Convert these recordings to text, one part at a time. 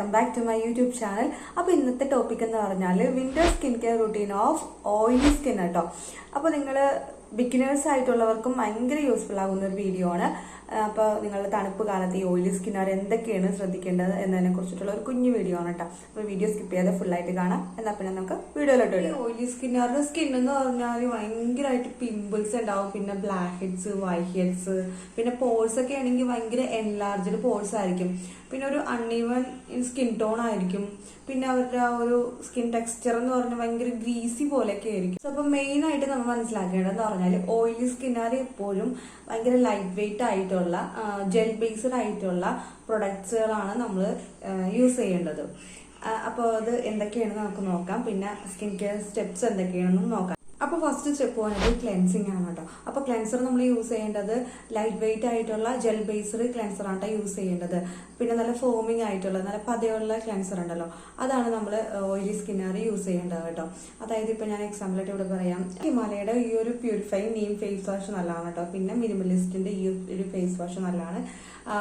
Welcome back to my YouTube channel. അപ്പോൾ ഇന്നത്തെ topic എന്ന് പറഞ്ഞാൽ winter skin care routine of oily skin കേട്ടോ. അപ്പോൾ നിങ്ങൾ ബിഗിനേഴ്സ് ആയിട്ടുള്ളവർക്കും ഭയങ്കര യൂസ്ഫുൾ ആകുന്ന ഒരു വീഡിയോ ആണ്. അപ്പോൾ നിങ്ങളുടെ തണുപ്പ് കാലത്ത് ഈ ഓയിലി സ്കിന്നുകാർ എന്തൊക്കെയാണ് ശ്രദ്ധിക്കേണ്ടത് എന്നതിനെ കുറിച്ചിട്ടുള്ള ഒരു കുഞ്ഞു വീഡിയോ ആണ് കേട്ടോ. അപ്പോൾ വീഡിയോ സ്കിപ്പ് ചെയ്യാതെ ഫുൾ ആയിട്ട് കാണാം. എന്നാൽ പിന്നെ നമുക്ക് വീഡിയോയിലോട്ട് വരും. ഓയിലി സ്കിന്നുകാരുടെ സ്കിൻ എന്ന് പറഞ്ഞാൽ ഭയങ്കരമായിട്ട് പിമ്പിൾസ് ഉണ്ടാവും, പിന്നെ ബ്ലാക്ക് ഹെഡ്സ്, വൈറ്റ് ഹെഡ്സ്, പിന്നെ പോൾസ് ഒക്കെ ആണെങ്കിൽ ഭയങ്കര എൻലാർജ്ഡ് പോൾസ് ആയിരിക്കും, പിന്നെ ഒരു അൺഈവൻ സ്കിൻ ടോൺ ആയിരിക്കും, പിന്നെ അവരുടെ ആ ഒരു സ്കിൻ ടെക്സ്ചർ എന്ന് പറഞ്ഞാൽ ഭയങ്കര ഗ്രീസി പോലെയൊക്കെ ആയിരിക്കും. അപ്പൊ മെയിൻ ആയിട്ട് നമ്മൾ മനസ്സിലാക്കേണ്ടതെന്ന് പറഞ്ഞാൽ ഓയിലി സ്കിന്നുകാർ എപ്പോഴും ഭയങ്കര ലൈറ്റ് വെയിറ്റ് ആയിട്ടുള്ള ജെൽ ബേസ്ഡ് ആയിട്ടുള്ള പ്രൊഡക്ട്സുകളാണ് നമ്മൾ യൂസ് ചെയ്യേണ്ടത്. അപ്പോൾ അത് എന്തൊക്കെയാണെന്ന് നമുക്ക് നോക്കാം, പിന്നെ സ്കിൻ കെയർ സ്റ്റെപ്സ് എന്തൊക്കെയാണെന്നും നോക്കാം. അപ്പോൾ ഫസ്റ്റ് സ്റ്റെപ്പ് പറയുന്നത് ക്ലെൻസിങ് ആണ് കേട്ടോ. അപ്പോൾ ക്ലെൻസർ നമ്മൾ യൂസ് ചെയ്യേണ്ടത് ലൈറ്റ് വെയിറ്റ് ആയിട്ടുള്ള ജെൽ ബേസ്ഡ് ക്ലെൻസർ ആണ് യൂസ് ചെയ്യേണ്ടത്. പിന്നെ നല്ല ഫോമിങ് ആയിട്ടുള്ള നല്ല പതയുള്ള ക്ലെൻസർ ഉണ്ടല്ലോ, അതാണ് നമ്മൾ ഓയിലി സ്കിന്നുകാർ യൂസ് ചെയ്യേണ്ടത് കേട്ടോ. അതായത് ഇപ്പോൾ ഞാൻ എക്സാമ്പിളായിട്ട് ഇവിടെ പറയാം, ഹിമാലയയുടെ ഈ ഒരു പ്യൂരിഫൈ നീം ഫേസ് വാഷ് നല്ലതാണ് കേട്ടോ. പിന്നെ മിനിമലിസ്റ്റിന്റെ ഈ ഒരു ഫേസ് വാഷ് നല്ലതാണ്.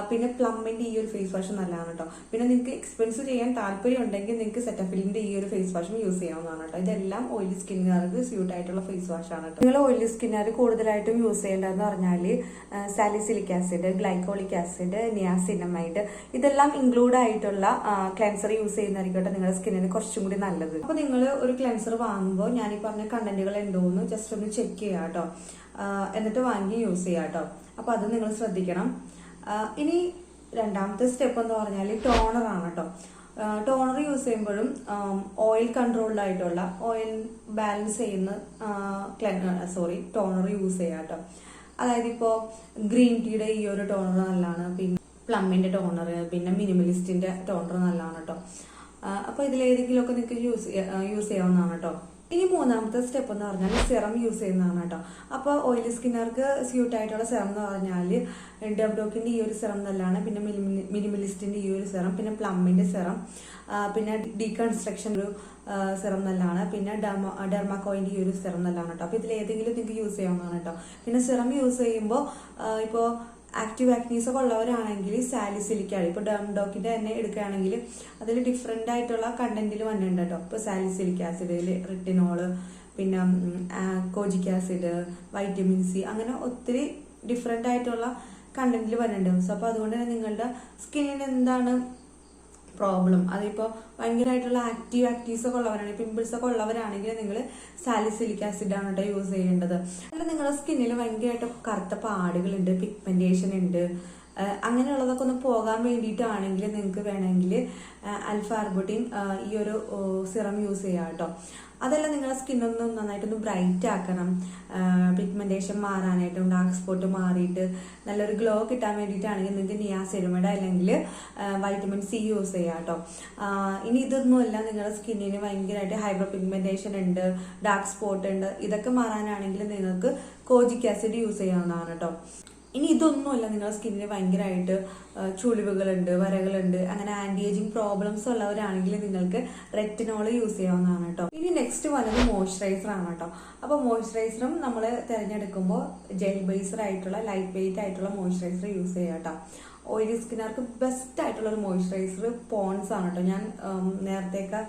പിന്നെ പ്ലമ്മിന്റെ ഈ ഒരു ഫേസ് വാഷ് നല്ലതാണ് കേട്ടോ. പിന്നെ നിങ്ങൾക്ക് എക്സ്പെൻസ് ചെയ്യാൻ താല്പര്യം ഉണ്ടെങ്കിൽ നിങ്ങൾക്ക് സെറ്റഫിലിന്റെ ഈ ഒരു ഫേസ് വാഷും യൂസ് ചെയ്യാവുന്നതാണ് കേട്ടോ. ഇതെല്ലാം ഓയിലി സ്കിന്നുകാർക്ക് സ്യൂട്ട് ആയിട്ടുള്ള ഫേസ് വാഷ് ആണ് കേട്ടോ. നിങ്ങൾ ഓയിലി സ്കിന്നുകാർ കൂടുതലായിട്ടും യൂസ് ചെയ്യേണ്ടതെന്ന് പറഞ്ഞാൽ salicylic acid, glycolic acid, niacinamide, ഇതെല്ലാം ഇൻക്ലൂഡ് ആയിട്ടുള്ള ക്ലെൻസർ യൂസ് ചെയ്യുന്നതായിരിക്കും നിങ്ങളുടെ സ്കിന്നിന് കുറച്ചും കൂടി നല്ലത്. അപ്പോൾ നിങ്ങൾ ഒരു ക്ലെൻസർ വാങ്ങുമ്പോൾ ഞാൻ ഈ പറഞ്ഞ കണ്ടന്റുകൾ ഉണ്ടോന്ന് ജസ്റ്റ് ഒന്ന് ചെക്ക് ചെയ്യാം കേട്ടോ, എന്നിട്ട് വാങ്ങി യൂസ് ചെയ്യാം കേട്ടോ. അപ്പോൾ അത് നിങ്ങൾ ശ്രദ്ധിക്കണം. ഇനി രണ്ടാമത്തെ സ്റ്റെപ്പ് എന്ന് പറഞ്ഞാൽ ടോണർ ആണ് കേട്ടോ. ടോണർ യൂസ് ചെയ്യുമ്പോഴും ഓയിൽ കൺട്രോൾഡ് ആയിട്ടുള്ള ഓയിൽ ബാലൻസ് ചെയ്യുന്ന ടോണർ യൂസ് ചെയ്യാം കേട്ടോ. അതായത് ഇപ്പോൾ ഗ്രീൻ ടീയുടെ ഈ ഒരു ടോണർ നല്ലതാണ്, പിന്നെ പ്ലമ്മിന്റെ ടോണർ, പിന്നെ മിനിമലിസ്റ്റിന്റെ ടോണർ നല്ലതാണ് കേട്ടോ. അപ്പോൾ ഇതിലേതെങ്കിലുമൊക്കെ നിങ്ങൾക്ക് യൂസ് ചെയ്യാവുന്നതാണ് കേട്ടോ. ഇനി മൂന്നാമത്തെ സ്റ്റെപ്പ് എന്ന് പറഞ്ഞാൽ സിറം യൂസ് ചെയ്യുന്നതാണ് കേട്ടോ. അപ്പോൾ ഓയിലി സ്കിന്നുകാർക്ക് സ്യൂട്ട് ആയിട്ടുള്ള സിറം എന്ന് പറഞ്ഞാൽ ഡെബ്ഡോക്കിന്റെ ഈ ഒരു സിറം നല്ലതാണ്, പിന്നെ മിനിമലിസ്റ്റിന്റെ ഈ ഒരു സിറം, പിന്നെ പ്ലമ്മിന്റെ സിറം, പിന്നെ ഡീകൺസ്ട്രക്ഷൻ ഒരു സിറം നല്ലതാണ്, പിന്നെ ഡെർമാക്കോയിന്റെ ഈ ഒരു സിറം നല്ലതാണ് കേട്ടോ. അപ്പോൾ ഇതിൽ ഏതെങ്കിലും നിങ്ങൾക്ക് യൂസ് ചെയ്യാവുന്നതാണ് കേട്ടോ. പിന്നെ സിറം യൂസ് ചെയ്യുമ്പോൾ ഇപ്പോൾ ആക്റ്റീവ് ആക്നീസ് ഒക്കെ ഉള്ളവരാണെങ്കിൽ സാലിസിലിക് ആണ്. ഇപ്പോൾ ഡെർമഡോക്കിന്റെ തന്നെ എടുക്കുകയാണെങ്കിൽ അതിൽ ഡിഫറെന്റ് ആയിട്ടുള്ള കണ്ടന്റിൽ വന്നിട്ടുണ്ട് കേട്ടോ. ഇപ്പോൾ സാലിസിലിക് ആസിഡിൽ റിറ്റിനോള്, പിന്നെ കോജിക് ആസിഡ്, വൈറ്റമിൻ സി, അങ്ങനെ ഒത്തിരി ഡിഫറെന്റ് ആയിട്ടുള്ള കണ്ടന്റിൽ വരുന്നുണ്ട്. സോ അപ്പോൾ അതുകൊണ്ട് തന്നെ നിങ്ങളുടെ സ്കിന്നിന് എന്താണ് പ്രോബ്ലം, അതിപ്പോൾ ഭയങ്കരമായിട്ടുള്ള ആക്നീസ് ഒക്കെ ഉള്ളവരാണെങ്കിൽ, പിമ്പിൾസ് ഒക്കെ ഉള്ളവരാണെങ്കിൽ നിങ്ങൾ സാലിസിലിക് ആസിഡ് ആണ് കേട്ടോ യൂസ് ചെയ്യേണ്ടത്. അല്ല നിങ്ങളുടെ സ്കിന്നിൽ ഭയങ്കരമായിട്ട് കറുത്ത പാടുകളുണ്ട്, പിഗ്മെന്റേഷൻ ഉണ്ട്, അങ്ങനെയുള്ളതൊക്കെ ഒന്ന് പോകാൻ വേണ്ടിയിട്ടാണെങ്കിൽ നിങ്ങൾക്ക് വേണമെങ്കിൽ ആൽഫ ആർബുട്ടിൻ ഈ ഒരു സിറം യൂസ് ചെയ്യാം കേട്ടോ. അതല്ല നിങ്ങളുടെ സ്കിന്നൊന്ന് നന്നായിട്ടൊന്ന് ബ്രൈറ്റ് ആക്കണം, പിഗ്മെന്റേഷൻ മാറാനായിട്ടും ഡാർക്ക് സ്പോട്ട് മാറിയിട്ട് നല്ലൊരു ഗ്ലോ കിട്ടാൻ വേണ്ടിയിട്ടാണെങ്കിൽ നിങ്ങൾക്ക് നിയാസിനമൈഡ് അല്ലെങ്കിൽ വൈറ്റമിൻ സി യൂസ് ചെയ്യാം കേട്ടോ. ഇനി ഇതൊന്നുമല്ല, നിങ്ങളുടെ സ്കിന്നിന് ഭയങ്കരമായിട്ട് ഹൈപ്പർ പിഗ്മെന്റേഷൻ ഉണ്ട്, ഡാർക്ക് സ്പോട്ട് ഉണ്ട്, ഇതൊക്കെ മാറാനാണെങ്കിൽ നിങ്ങൾക്ക് കോജിക് ആസിഡ് യൂസ് ചെയ്യാവുന്നതാണ് കേട്ടോ. ഇനി ഇതൊന്നുമല്ല, നിങ്ങളുടെ സ്കിന്നിന് ഭയങ്കരമായിട്ട് ചുളിവുകളുണ്ട്, വരകളുണ്ട്, അങ്ങനെ ആന്റി ഏജിങ് പ്രോബ്ലംസ് ഉള്ളവരാണെങ്കിൽ നിങ്ങൾക്ക് റെറ്റിനോൾ യൂസ് ചെയ്യാവുന്നതാണ് കേട്ടോ. ഇനി നെക്സ്റ്റ് വന്നത് മോയ്സ്ചറൈസർ ആണ് കേട്ടോ. അപ്പോൾ മോയ്സ്ചറൈസറും നമ്മൾ തിരഞ്ഞെടുക്കുമ്പോൾ ജെൽ ബേസ്ഡ് ആയിട്ടുള്ള ലൈറ്റ് വെയിറ്റ് ആയിട്ടുള്ള മോയ്സ്ചറൈസർ യൂസ് ചെയ്യാം കേട്ടോ. ഓയിലി സ്കിന്നുകാർക്ക് ബെസ്റ്റ് ആയിട്ടുള്ള ഒരു മോയ്സ്ചറൈസർ പോൺസ് ആണ് കേട്ടോ. ഞാൻ നേരത്തേക്ക്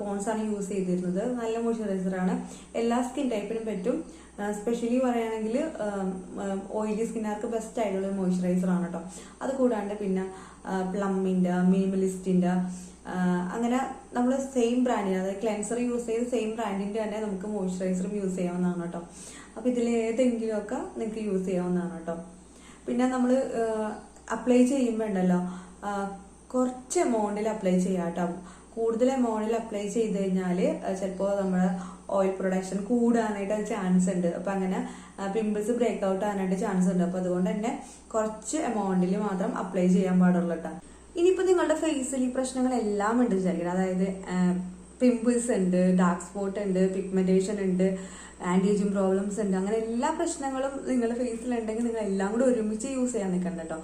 പോൺസ് ആണ് യൂസ് ചെയ്തിരുന്നത്. നല്ല മോയ്സ്ചറൈസർ ആണ്, എല്ലാ സ്കിൻ ടൈപ്പിനും പറ്റും. സ്പെഷ്യലി പറയുകയാണെങ്കിൽ ഓയിലി സ്കിന്നുകാർക്ക് ബെസ്റ്റ് ആയിട്ടുള്ള മോയ്സ്ചറൈസർ ആണ് കേട്ടോ. അത് കൂടാണ്ട് പിന്നെ പ്ലമ്മിന്റെ, മിനിമലിസ്റ്റിന്റെ, അങ്ങനെ നമ്മൾ സെയിം ബ്രാൻഡിന്, അതായത് ക്ലെൻസർ യൂസ് ചെയ്ത് സെയിം ബ്രാൻഡിന്റെ തന്നെ നമുക്ക് മോയ്സ്ചറൈസറും യൂസ് ചെയ്യാവുന്നതാണ് കേട്ടോ. അപ്പൊ ഇതിൽ ഏതെങ്കിലുമൊക്കെ നിങ്ങൾക്ക് യൂസ് ചെയ്യാവുന്നതാണ് കേട്ടോ. പിന്നെ നമ്മൾ അപ്ലൈ ചെയ്യുമ്പോൾ ഉണ്ടല്ലോ, കുറച്ച് എമൗണ്ടിൽ അപ്ലൈ ചെയ്യാം കേട്ടോ. കൂടുതൽ എമൗണ്ടിൽ അപ്ലൈ ചെയ്ത് കഴിഞ്ഞാൽ ചിലപ്പോൾ നമ്മുടെ ഓയിൽ പ്രൊഡക്ഷൻ കൂടാനായിട്ട് ചാൻസ് ഉണ്ട്. അപ്പം അങ്ങനെ പിമ്പിൾസ് ബ്രേക്ക് ഔട്ട് ആകാനായിട്ട് ചാൻസ് ഉണ്ട്. അപ്പം അതുകൊണ്ട് തന്നെ കുറച്ച് എമൗണ്ടിൽ മാത്രം അപ്ലൈ ചെയ്യാൻ പാടുള്ളൂ കേട്ടോ. ഇനിയിപ്പോൾ നിങ്ങളുടെ ഫേസിൽ ഈ പ്രശ്നങ്ങളെല്ലാം ഉണ്ട് വിചാരിക്കണം, അതായത് പിമ്പിൾസ് ഉണ്ട്, ഡാർക്ക് സ്പോട്ട് ഉണ്ട്, പിഗ്മെന്റേഷൻ ഉണ്ട്, ആന്റി ഏജിങ് പ്രോബ്ലംസ് ഉണ്ട്, അങ്ങനെ എല്ലാ പ്രശ്നങ്ങളും നിങ്ങളുടെ ഫേസിലുണ്ടെങ്കിൽ നിങ്ങൾ എല്ലാം കൂടെ ഒരുമിച്ച് യൂസ് ചെയ്യാൻ നിൽക്കണ്ട കേട്ടോ.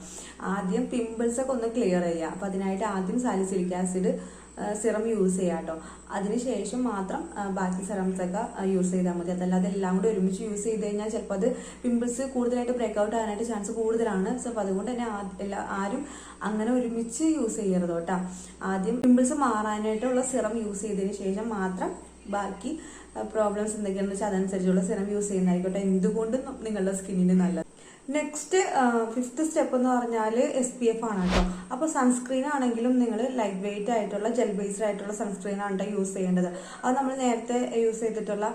ആദ്യം പിമ്പിൾസ് ഒക്കെ ഒന്ന് ക്ലിയർ ചെയ്യുക. അപ്പം അതിനായിട്ട് ആദ്യം സാലിസിലിക് ആസിഡ് സിറം യൂസ് ചെയ്യാം കേട്ടോ. അതിനുശേഷം മാത്രം ബാക്കി സിറംസ് ഒക്കെ യൂസ് ചെയ്താൽ മതി. അതല്ലാതെ എല്ലാം കൂടി ഒരുമിച്ച് യൂസ് ചെയ്ത് കഴിഞ്ഞാൽ ചിലപ്പോൾ അത് പിമ്പിൾസ് കൂടുതലായിട്ട് ബ്രേക്ക്ഔട്ട് ആകാനായിട്ട് ചാൻസ് കൂടുതലാണ്. സോ അപ്പോൾ അതുകൊണ്ട് തന്നെ ആരും അങ്ങനെ ഒരുമിച്ച് യൂസ് ചെയ്യരുത് കേട്ടോ. ആദ്യം പിമ്പിൾസ് മാറാനായിട്ടുള്ള സിറം യൂസ് ചെയ്തതിന് ശേഷം മാത്രം ബാക്കി പ്രോബ്ലംസ് എന്തൊക്കെയാണെന്ന് വെച്ചാൽ അതനുസരിച്ചുള്ള സിറം യൂസ് ചെയ്യുന്നതായിക്കോട്ടെ എന്തുകൊണ്ടും നിങ്ങളുടെ സ്കിന്നിന് നല്ലത്. നെക്സ്റ്റ് 5th സ്റ്റെപ്പ് എന്ന് പറഞ്ഞാൽ SPF ആണ് കേട്ടോ. അപ്പോൾ സൺസ്ക്രീൻ ആണെങ്കിലും നിങ്ങൾ ലൈറ്റ് വെയിറ്റ് ആയിട്ടുള്ള ജെൽ ബേസ്ഡ് ആയിട്ടുള്ള സൺസ്ക്രീൻ ആണ് യൂസ് ചെയ്യേണ്ടത്. അത് നമ്മൾ നേരത്തെ യൂസ് ചെയ്തിട്ടുള്ള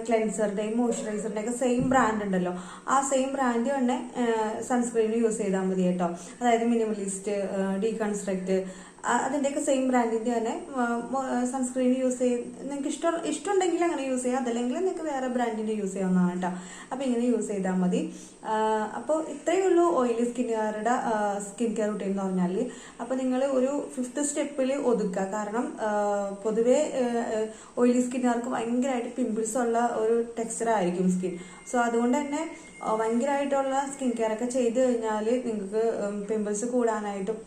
ക്ലെൻസറുടെയും മോയ്സ്ചറൈസറിന്റെ ഒക്കെ സെയിം ബ്രാൻഡ് ഉണ്ടല്ലോ, ആ സെയിം ബ്രാൻഡ് തന്നെ സൺസ്ക്രീൻ യൂസ് ചെയ്താൽ മതി കേട്ടോ. അതായത് മിനിമലിസ്റ്റ്, ഡീകൺസ്ട്രക്ട്, അതിൻ്റെയൊക്കെ സെയിം ബ്രാൻഡിന്റെ തന്നെ സൺസ്ക്രീൻ യൂസ് ചെയ്ത് നിങ്ങൾക്ക് ഇഷ്ടമുണ്ടെങ്കിൽ അങ്ങനെ യൂസ് ചെയ്യാം, അതല്ലെങ്കിൽ നിങ്ങൾക്ക് വേറെ ബ്രാൻഡിന്റെ യൂസ് ചെയ്യാവുന്നതാണ് കേട്ടോ. അപ്പോൾ ഇങ്ങനെ യൂസ് ചെയ്താൽ മതി. അപ്പോൾ ഇത്രയേ ഉള്ളൂ ഓയിലി സ്കിന്നുകാരുടെ സ്കിൻ കെയർ റൂട്ടീൻ എന്ന് പറഞ്ഞാൽ. അപ്പോൾ നിങ്ങൾ ഒരു 5th സ്റ്റെപ്പിൽ ഒതുക്കുക. കാരണം പൊതുവേ ഓയിലി സ്കിന്നുകാർക്ക് ഭയങ്കരമായിട്ട് പിമ്പിൾസ് ഉള്ള ഒരു ടെക്സ്ചർ ആയിരിക്കും സ്കിൻ. സോ അതുകൊണ്ട് തന്നെ ഭയങ്കരമായിട്ടുള്ള സ്കിൻ കെയർ ഒക്കെ ചെയ്ത് കഴിഞ്ഞാൽ നിങ്ങൾക്ക് പിമ്പിൾസ് കൂടാനായിട്ടും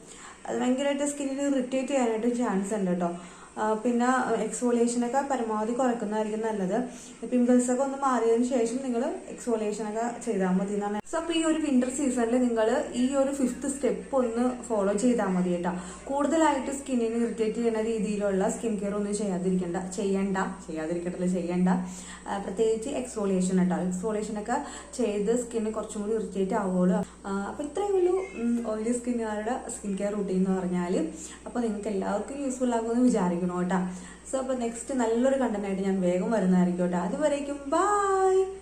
അത് ഭയങ്കരമായിട്ട് സ്കിന്നിൽ ഇറിറ്റേറ്റ് ചെയ്യാനായിട്ട് ചാൻസ് ഉണ്ട് കേട്ടോ. പിന്നെ എക്സ്ഫോളിയേഷനൊക്കെ പരമാവധി കുറയ്ക്കുന്നതായിരിക്കും നല്ലത്. പിമ്പിൾസ് ഒക്കെ ഒന്ന് മാറിയതിനു ശേഷം നിങ്ങൾ എക്സ്ഫോളിയേഷനൊക്കെ ചെയ്താൽ മതി എന്നാണ്. സോ അപ്പോൾ ഈ ഒരു വിന്റർ സീസണിൽ നിങ്ങൾ ഈ ഒരു 5th സ്റ്റെപ്പ് ഒന്ന് ഫോളോ ചെയ്താൽ മതി കേട്ടോ. കൂടുതലായിട്ട് സ്കിന്നിന് ഇറിറ്റേറ്റ് ചെയ്യുന്ന രീതിയിലുള്ള സ്കിൻ കെയർ ഒന്നും ചെയ്യണ്ട. പ്രത്യേകിച്ച് എക്സ്ഫോളിയേഷൻ കേട്ടോ. എക്സ്ഫോളിയേഷനൊക്കെ ചെയ്ത് സ്കിന്ന് കുറച്ചും കൂടി ഇറിറ്റേറ്റ് ആവുള്ളൂ. അപ്പോൾ ഇത്രയും ഒരു ഓയിലി സ്കിന്നുകാരുടെ സ്കിൻ കെയർ റൂട്ടീൻ എന്ന് പറഞ്ഞാൽ. അപ്പോൾ നിങ്ങൾക്ക് എല്ലാവർക്കും യൂസ്ഫുൾ ആകുമെന്ന് വിചാരിക്കണം കേട്ടോ. സോ അപ്പോൾ നെക്സ്റ്റ് നല്ലൊരു കണ്ടന്റ് ആയിട്ട് ഞാൻ വേഗം വരുന്നതായിരിക്കും കേട്ടോ. അതുവരേക്കും ബൈ.